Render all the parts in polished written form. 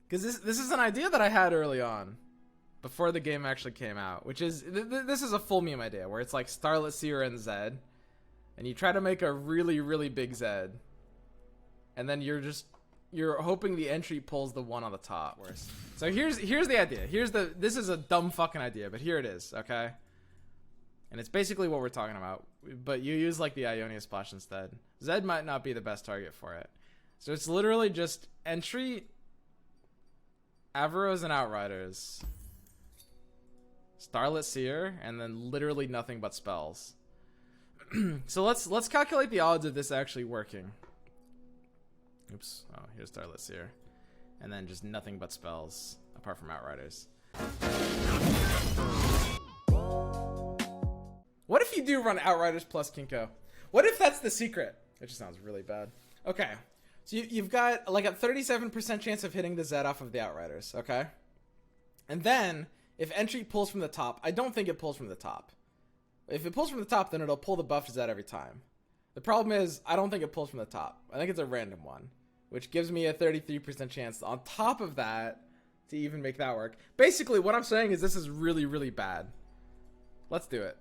Because this is an idea that I had early on, before the game actually came out, which is, this is a full meme idea, where it's like Starlet Seer and Zed, and you try to make a really, really big Zed, and then you're hoping the entry pulls the one on the top. So here's the idea. This is a dumb fucking idea, but here it is, okay? And it's basically what we're talking about, but you use like the Ionia Splash instead. Zed might not be the best target for it. So it's literally just entry, Avaros and Outriders, Starlet Seer, and then literally nothing but spells. So let's calculate the odds of this actually working. Oops. Oh, here's Starlet Seer. And then just nothing but spells, apart from Outriders. What if you do run Outriders plus Kinko? What if that's the secret? It just sounds really bad. Okay. So you've got like a 37% chance of hitting the Zed off of the Outriders, okay? And then, if entry pulls from the top, I don't think it pulls from the top. If it pulls from the top, then it'll pull the buffed Zed every time. The problem is, I don't think it pulls from the top. I think it's a random one, which gives me a 33% chance on top of that to even make that work. Basically, what I'm saying is this is really, really bad. Let's do it.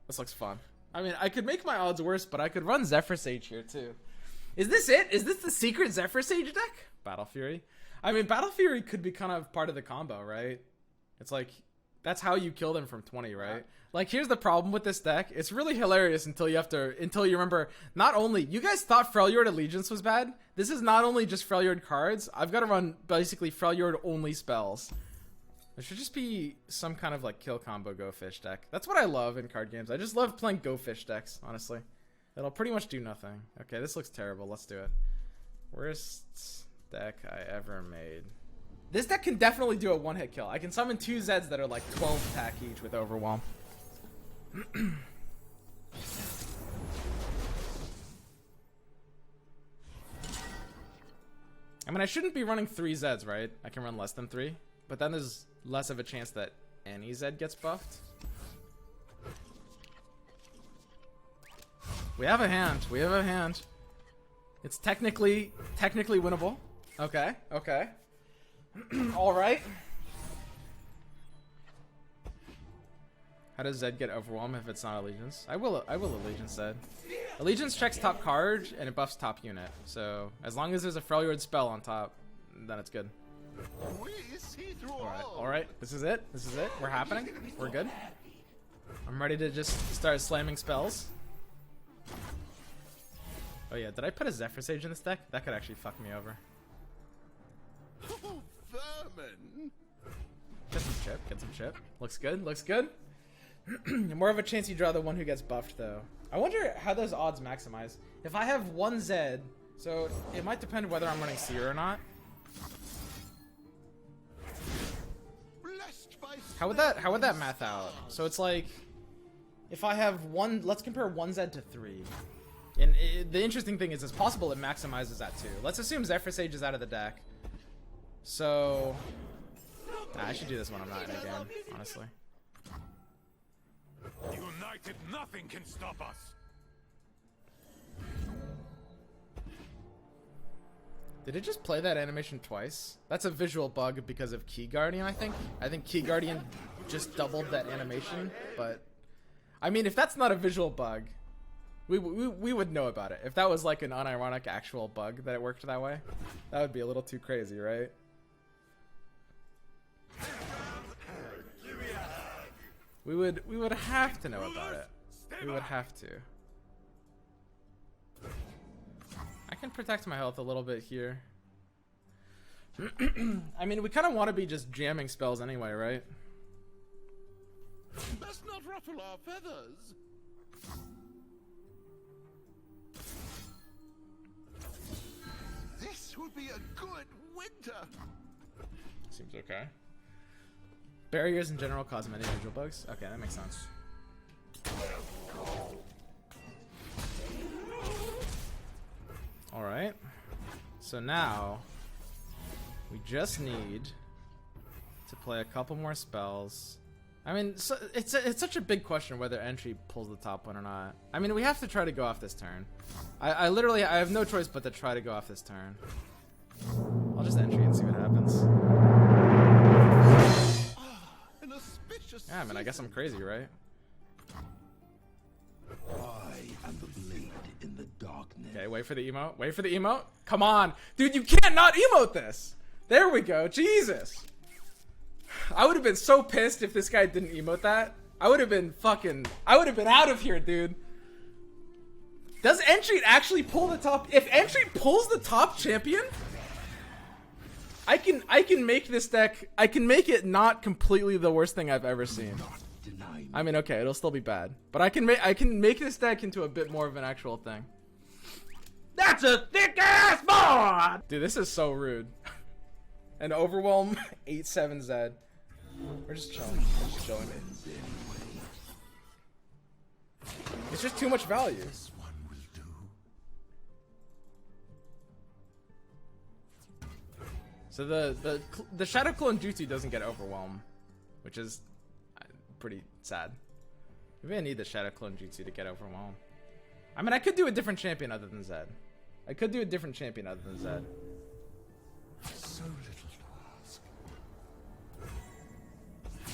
This looks fun. I mean, I could make my odds worse, but I could run Zephyr Sage here too. Is this it? Is this the secret Zephyr Sage deck? Battle Fury? I mean, Battle Fury could be kind of part of the combo, right? It's like, that's how you kill them from 20, right? Like, here's the problem with this deck. It's really hilarious until you remember, not only, you guys thought Freljord Allegiance was bad? This is not only just Freljord cards. I've got to run basically Freljord only spells. There should just be some kind of like kill combo Go Fish deck. That's what I love in card games. I just love playing Go Fish decks, honestly. It'll pretty much do nothing. Okay, this looks terrible. Let's do it. Worst deck I ever made. This deck can definitely do a one-hit kill. I can summon 2 Zeds that are like 12 attack each with Overwhelm. I mean, I shouldn't be running 3 Zeds, right? I can run less than 3. But then there's less of a chance that any Zed gets buffed. We have a hand. We have a hand. It's technically winnable. Okay, okay. Alright. How does Zed get Overwhelm if it's not Allegiance? I will Allegiance Zed. Allegiance checks top card and it buffs top unit. So as long as there's a Freljord spell on top, then it's good. Alright, alright. This is it. This is it. We're happening. We're good. I'm ready to just start slamming spells. Oh yeah, did I put a Zephyr Sage in this deck? That could actually fuck me over. Get some chip, get some chip. Looks good, looks good. More of a chance you draw the one who gets buffed though. I wonder how those odds maximize. If I have 1 Zed, so it might depend whether I'm running Seer or not. How would that math out? So it's like, if I have 1, let's compare 1 Zed to 3. And the interesting thing is it's possible it maximizes that too. Let's assume Zephyr Sage is out of the deck. So, I should do this when I'm not in a game, honestly. United, nothing can stop us. Did it just play that animation twice? That's a visual bug because of Key Guardian, I think. I think Key Guardian just doubled that animation, but I mean, if that's not a visual bug, we would know about it. If that was like an unironic actual bug that it worked that way, that would be a little too crazy, right? We would have to know about it. We would have to. I can protect my health a little bit here. I mean, we kind of want to be just jamming spells anyway, right? Best not ruffle our feathers. This would be a good winter. Seems okay. Barriers in general cause many visual bugs. Okay, that makes sense. Alright. So now, we just need to play a couple more spells. I mean, so it's such a big question whether entry pulls the top one or not. I mean, we have to try to go off this turn. I literally, I have no choice but to try to go off this turn. I'll just entry and see what happens. I guess I'm crazy, right? I am the blade in the darkness. Okay, wait for the emote. Wait for the emote. Come on. Dude, you can't not emote this. There we go. Jesus. I would have been so pissed if this guy didn't emote that. I would have been out of here, dude. Does Entreat actually pull the top? If Entreat pulls the top champion, I can make this deck, I can make it not completely the worst thing I've ever seen. I mean, okay, it'll still be bad, but I can make this deck into a bit more of an actual thing. That's a thick ass mod! Dude, this is so rude. An Overwhelm 8-7 Z. We're just chilling. We're just chilling. It's just too much value. This one will do. So the Shadow Clone Jutsu doesn't get Overwhelm, which is pretty sad. Maybe I need the Shadow Clone Jutsu to get Overwhelm. I mean, I could do a different champion other than Zed. I could do a different champion other than Zed. So little to ask.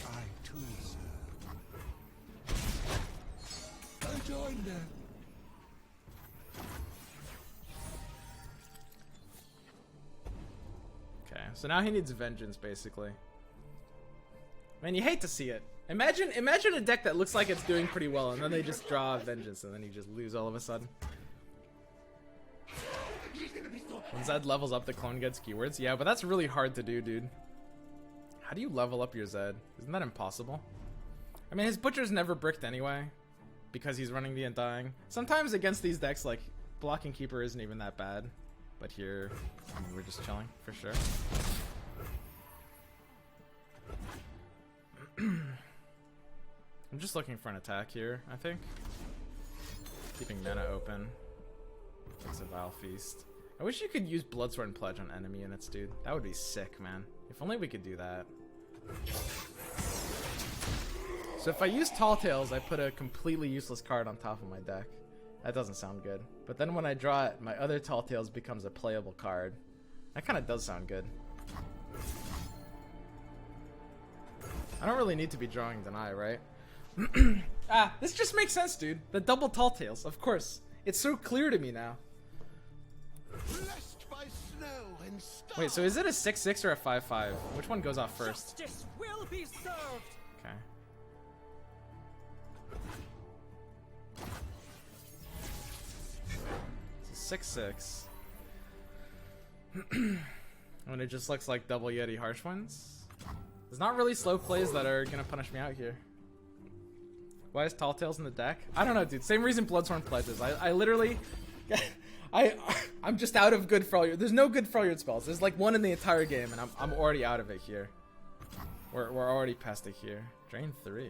I too, sir. I join them. Okay, so now he needs vengeance, basically. Man, you hate to see it. Imagine a deck that looks like it's doing pretty well, and then they just draw vengeance, and then you just lose all of a sudden. When Zed levels up, the clone gets keywords. Yeah, but that's really hard to do, dude. How do you level up your Zed? Isn't that impossible? I mean, his Butcher's never bricked anyway, because he's running the Undying. Sometimes against these decks, like, blocking Keeper isn't even that bad. But here, I mean, we're just chilling, for sure. I'm just looking for an attack here, I think. Keeping mana open. It's a Vile Feast. I wish you could use Bloodsword and Pledge on enemy units, dude. That would be sick, man. If only we could do that. So if I use Tall Tales, I put a completely useless card on top of my deck. That doesn't sound good. But then when I draw it, my other Tall Tales becomes a playable card. That kind of does sound good. I don't really need to be drawing Deny, right? This just makes sense, dude. The double Tall Tales, of course. It's so clear to me now. Blessed by snow and stars. Wait, so is it a 6-6 or a 5-5? Which one goes off first? Justice will be served! Okay. It's a 6-6. When it just looks like double Yeti Harsh Winds. There's not really slow plays that are gonna punish me out here. Why is Tall Tales in the deck? I don't know, dude. Same reason Bloodsworn pledges. I literally... I'm just out of good Freljord. There's no good Freljord spells. There's like one in the entire game, and I'm already out of it here. We're already past it here. Drain 3.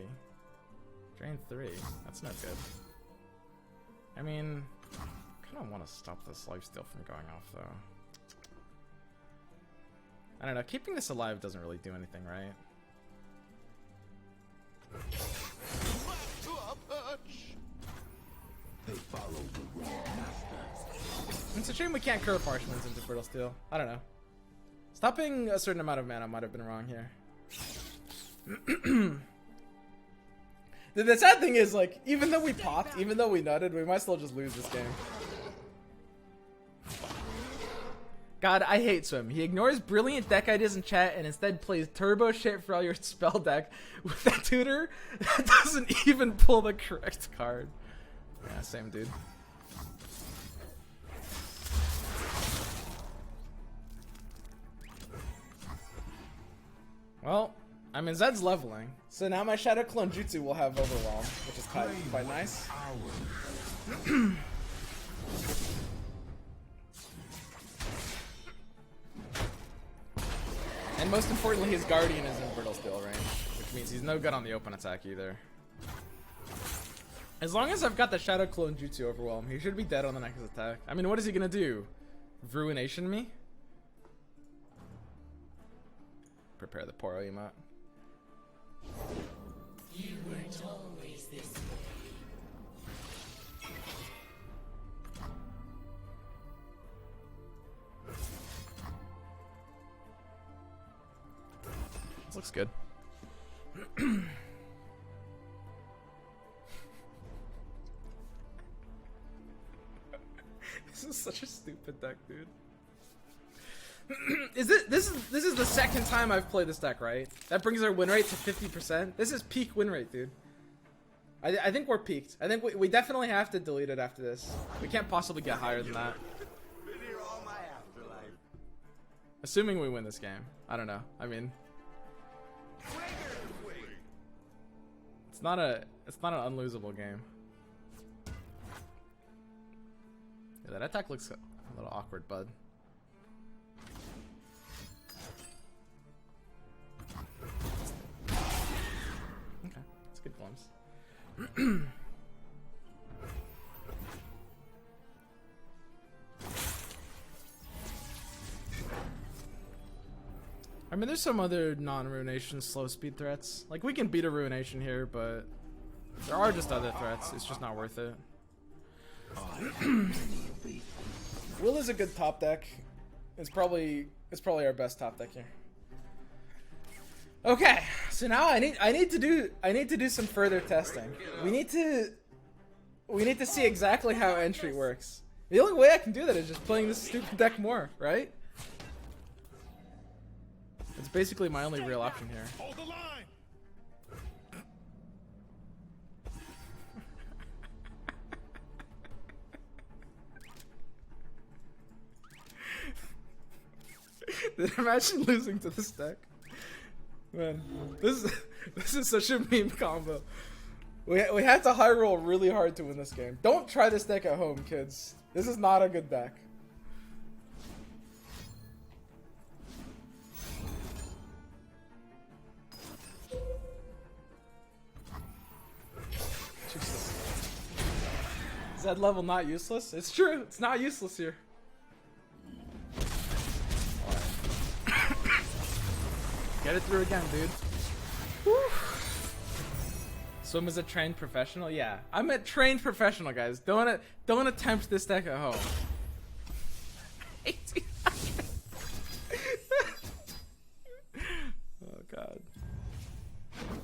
Drain 3. That's not good. I mean, I kind of want to stop this lifesteal from going off, though. I don't know. Keeping this alive doesn't really do anything, right? To our perch. They follow the wrong masters. It's a shame we can't curve Harshmans into Brittle Steel. I don't know. Stopping a certain amount of mana might have been wrong here. The sad thing is, like, even though we popped, even though we nutted, we might still just lose this game. God, I hate Swim. He ignores brilliant deck ideas in chat and instead plays turbo shit Freljord spell deck with a tutor that doesn't even pull the correct card. Yeah, same dude. Well, I mean, Zed's leveling, so now my Shadow Clone Jutsu will have Overwhelm, which is quite nice. And most importantly, his Guardian is in Brittle Steel range, which means he's no good on the open attack either. As long as I've got the Shadow Clone Jutsu Overwhelm, he should be dead on the next attack. I mean, what is he gonna do? Ruination me? Prepare the Poro emote. You weren't always this way. This looks good. such a stupid deck, dude. This is the second time I've played this deck, right? That brings our win rate to 50%. This is peak win rate, dude. I think we're peaked. I think we definitely have to delete it after this. We can't possibly get higher than that. Assuming we win this game. I don't know. I mean, it's not an unlosable game. Yeah, that attack looks a little awkward, bud. Okay, that's good glimpse. I mean, there's some other non-ruination slow speed threats. Like, we can beat a ruination here, but there are just other threats. It's just not worth it. Will is a good top deck. It's probably our best top deck here. Okay, so now I need to do some further testing. We need to see exactly how entry works. The only way I can do that is just playing this stupid deck more, right? It's basically my only real option here. Hold the line. Imagine losing to this deck. Man, this is such a meme combo. We have to high roll really hard to win this game. Don't try this deck at home, kids. This is not a good deck. Is that level not useless? It's true. It's not useless here. Get it through again, dude. Woo. Swim is a trained professional? Yeah. I'm a trained professional, guys. Don't attempt this deck at home. Oh god.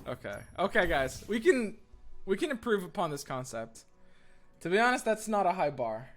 Okay. Okay, guys. We can improve upon this concept. To be honest, that's not a high bar.